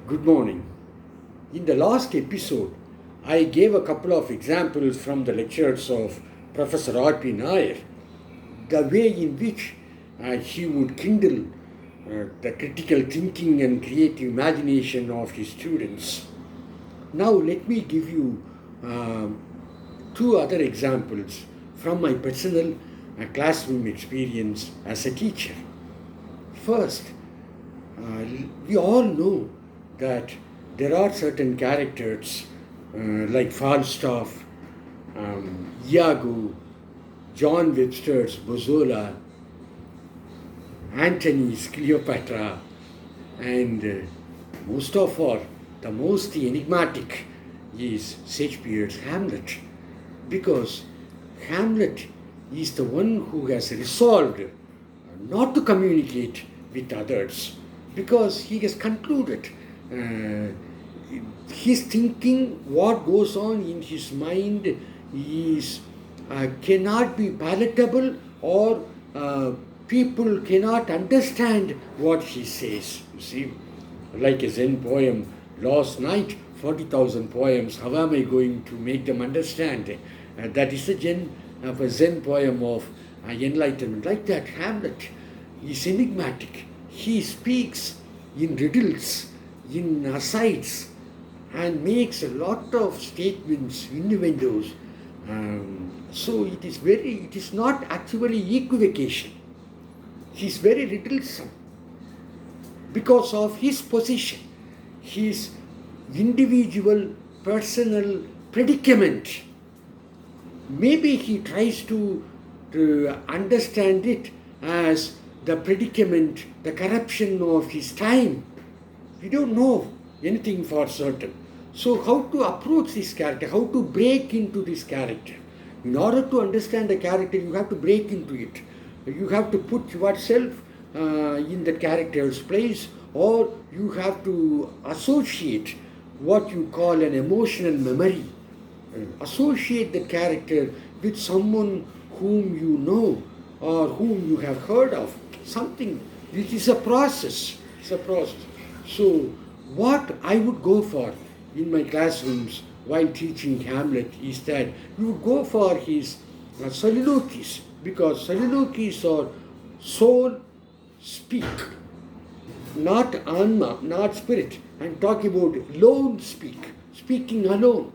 Good morning. In the last episode, I gave a couple of examples from the lectures of Professor R.P. Nair, the way in which he would kindle the critical thinking and creative imagination of his students. Now, let me give you two other examples from my personal classroom experience as a teacher. First, we all know that there are certain characters like Falstaff, Iago, John Webster's Bozola, Antony's Cleopatra, and most of all, the most enigmatic is Shakespeare's Hamlet, because Hamlet is the one who has resolved not to communicate with others, because he has concluded his thinking, what goes on in his mind is cannot be palatable, or people cannot understand what he says. You see, like a Zen poem, last night 40,000 poems, how am I going to make them understand? That is a Zen poem of enlightenment. Like that, Hamlet is enigmatic. He speaks in riddles, in asides, and makes a lot of statements, innuendos. So it is not actually equivocation. He's very riddlesome because of his position, his individual, personal predicament. Maybe he tries to understand it as the predicament, the corruption of his time. We don't know anything for certain. So how to approach this character, how to break into this character? In order to understand the character, you have to break into it. You have to put yourself in the character's place, or you have to associate what you call an emotional memory. Associate the character with someone whom you know or whom you have heard of. Something. It is a process. It's a process. So what I would go for in my classrooms while teaching Hamlet is that you would go for his soliloquies, because soliloquies are soul speak, not anma, not spirit. I'm talking about lone speak, speaking alone,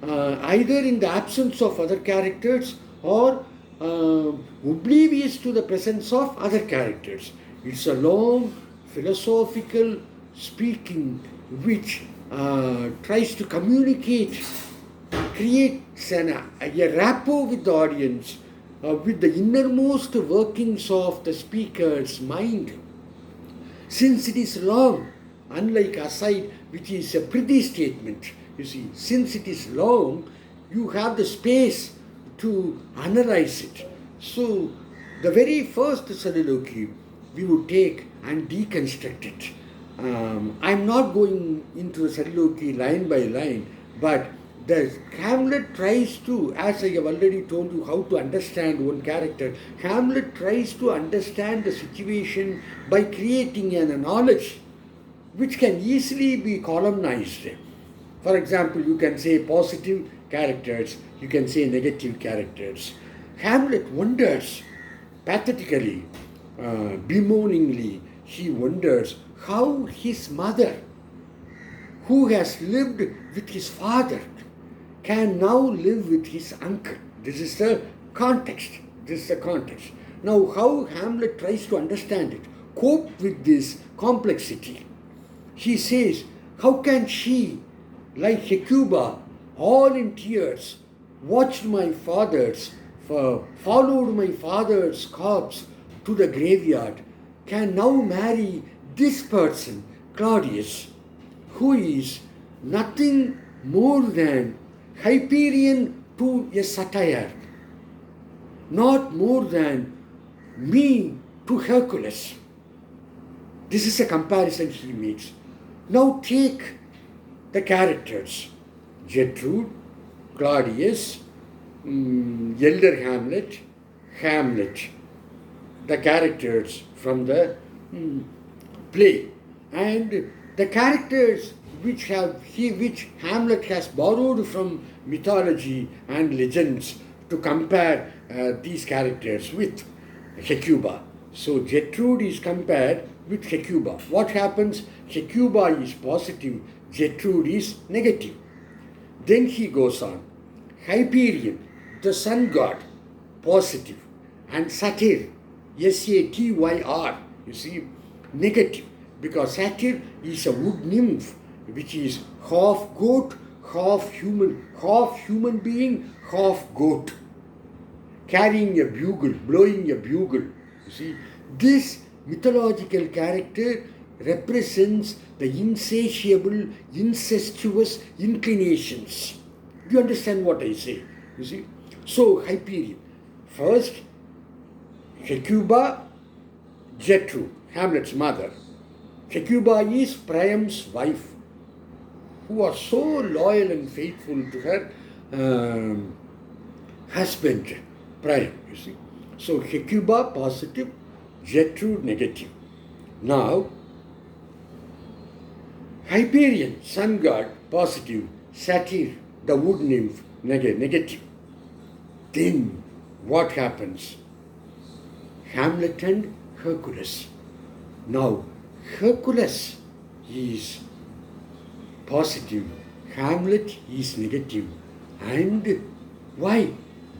either in the absence of other characters or oblivious to the presence of other characters. It's a long philosophical speaking which tries to communicate, creates a rapport with the audience, with the innermost workings of the speaker's mind. Since it is long, unlike aside, which is a pretty statement, you see, since it is long, you have the space to analyze it. So the very first soliloquy we would take and deconstruct it. I'm not going into the soliloquy line by line, but the Hamlet tries to, as I have already told you how to understand one character, Hamlet tries to understand the situation by creating an analogy which can easily be columnized. For example, you can say positive characters, you can say negative characters. Hamlet wonders, pathetically, bemoaningly, he wonders how his mother, who has lived with his father, can now live with his uncle. This is the context. Now, how Hamlet tries to understand it, cope with this complexity. He says, how can she, like Hecuba, all in tears, followed my father's corpse to the graveyard, can now marry this person, Claudius, who is nothing more than Hyperion to a satire, not more than me to Hercules. This is a comparison he makes. Now take the characters, Gertrude, Claudius, elder Hamlet, the characters from the play, and The characters which Hamlet has borrowed from mythology and legends to compare these characters with Hecuba. So Gertrude is compared with Hecuba. What happens? Hecuba is positive, Gertrude is negative. Then he goes on. Hyperion, the sun god, positive, and Satyr, Satyr, you see, negative, because Satyr is a wood nymph which is half goat, half human being, half goat, carrying a bugle, blowing a bugle. You see, this mythological character represents the insatiable, incestuous inclinations. You understand what I say? You see? So, Hyperion. First, Hecuba, Gertrude, Hamlet's mother. Hecuba is Priam's wife, who was so loyal and faithful to her husband, Priam, you see. So, Hecuba positive, Gertrude negative. Now, Hyperion, sun god, positive, Satyr, the wood nymph, negative. Then, what happens? Hamlet and Hercules. Now, Hercules is positive, Hamlet is negative. And why?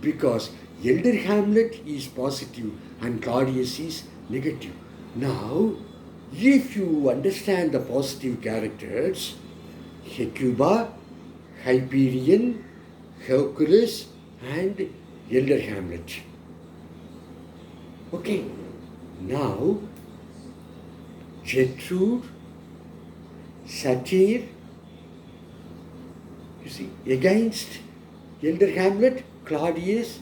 Because elder Hamlet is positive and Claudius is negative. Now, if you understand the positive characters, Hecuba, Hyperion, Hercules, and elder Hamlet. Okay, now Gertrude, Satyr, you see, against elder Hamlet, Claudius,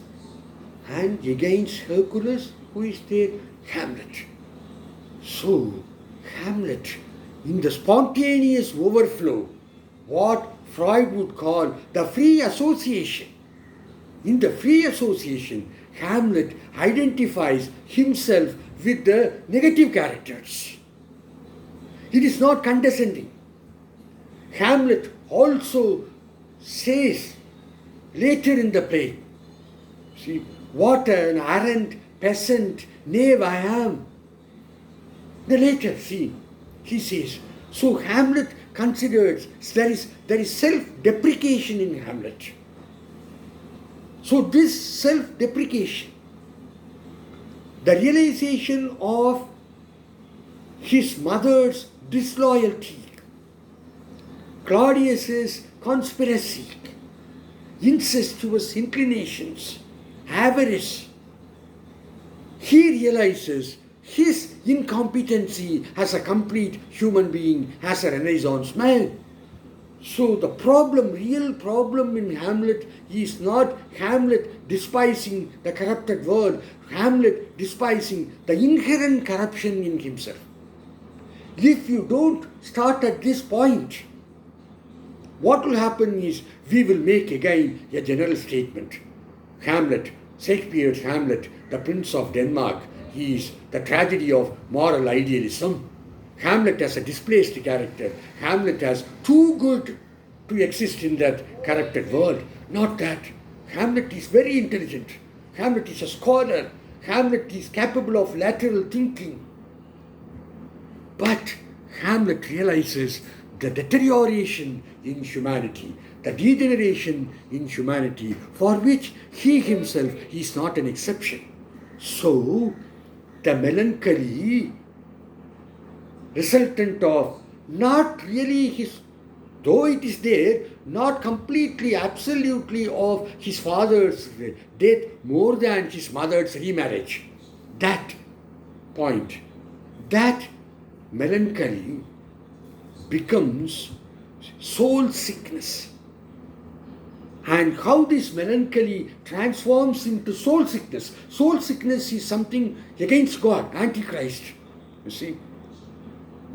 and against Hercules, who is there? Hamlet. So, Hamlet, in the spontaneous overflow, what Freud would call the free association. In the free association, Hamlet identifies himself with the negative characters. It is not condescending. Hamlet also says later in the play, see, what an arrant peasant knave I am. The later scene, he says, so Hamlet considers there is self-deprecation in Hamlet. So this self-deprecation, the realization of his mother's disloyalty, Claudius's conspiracy, incestuous inclinations, avarice, he realizes his incompetency as a complete human being, as a Renaissance man. So the real problem in Hamlet is not Hamlet despising the corrupted world, Hamlet despising the inherent corruption in himself. If you don't start at this point, what will happen is we will make again a general statement. Hamlet, Shakespeare's Hamlet, the Prince of Denmark, he is the tragedy of moral idealism. Hamlet as a displaced character. Hamlet as too good to exist in that corrupted world. Not that. Hamlet is very intelligent. Hamlet is a scholar. Hamlet is capable of lateral thinking. But Hamlet realizes the deterioration in humanity, the degeneration in humanity, for which he himself is not an exception. So, the melancholy resultant of not really his, though it is there, not completely, absolutely of his father's death more than his mother's remarriage. That point, that melancholy becomes soul sickness. And how this melancholy transforms into soul sickness. Soul sickness is something against God, Antichrist. You see,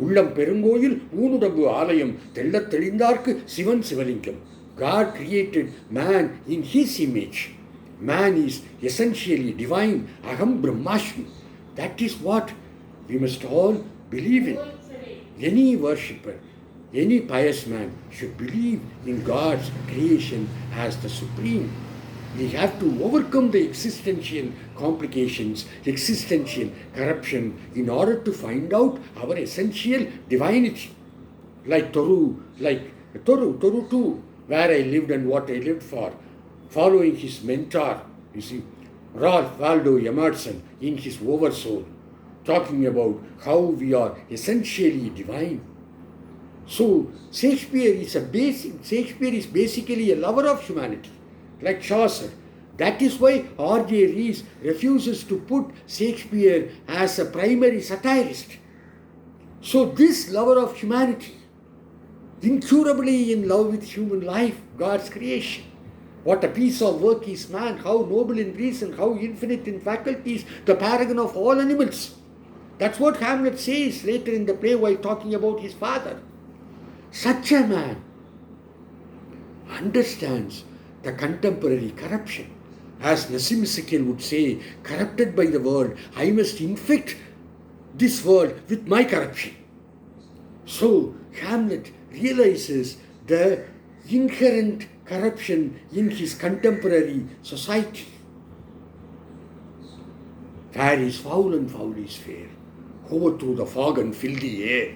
உள்ளம் பெருங்கோயில் ஊனுடம்பு ஆலயம் தெள்ளத் தெளிந்தார்க்கு சிவன் சிவலிங்கம். God created man in his image. Man is essentially divine. Aham Brahmasmi. That is what we must all believe in. Any worshipper, any pious man should believe in God's creation as the supreme. We have to overcome the existential complications, existential corruption in order to find out our essential divinity. Like Toru too, where I lived and what I lived for, following his mentor, you see, Ralph Waldo Emerson in his Oversoul, talking about how we are essentially divine. So Shakespeare is basically a lover of humanity, like Chaucer. That is why R.J. Rees refuses to put Shakespeare as a primary satirist. So this lover of humanity, incurably in love with human life, God's creation. What a piece of work is man, how noble in reason, how infinite in faculties, the paragon of all animals. That's what Hamlet says later in the play while talking about his father. Such a man understands the contemporary corruption. As Nassim Sikil would say, corrupted by the world, I must infect this world with my corruption. So Hamlet realizes the inherent corruption in his contemporary society. Fair is foul and foul is fair. Over through the fog and fill the air,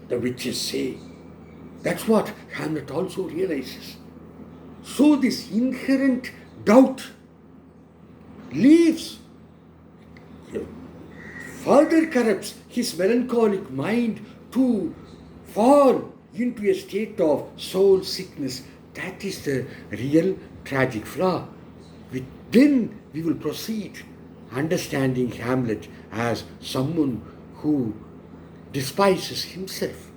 the witches say. That's what Hamlet also realizes. So this inherent doubt leaves, further corrupts his melancholic mind to fall into a state of soul sickness. That is the real tragic flaw. Then we will proceed understanding Hamlet as someone who despises himself,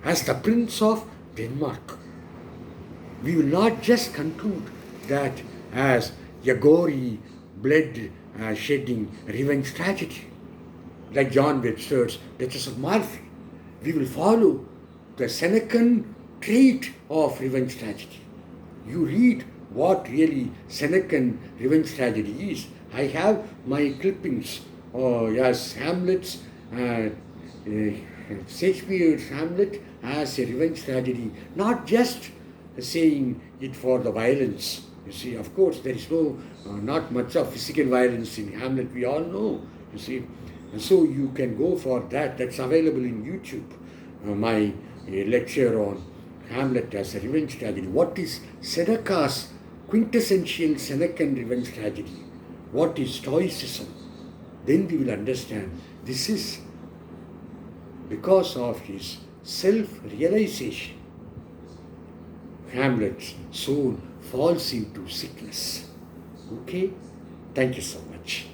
as the Prince of Denmark. We will not just conclude that as a gory, blood-shedding revenge tragedy, like John Webster's Duchess of Malfi. We will follow the Senecan trait of revenge tragedy. You read what really Senecan revenge tragedy is. I have my clippings, as Hamlet's, Shakespeare's Hamlet as a revenge tragedy, not just saying it for the violence. You see, of course, there is not much of physical violence in Hamlet, we all know, you see. And so you can go for that. That's available in YouTube. My lecture on Hamlet as a revenge tragedy. What is Seneca's quintessential Senecan revenge tragedy? What is Stoicism? Then we will understand this is because of his self-realization. Hamlet's soul falls into sickness. Okay? Thank you so much.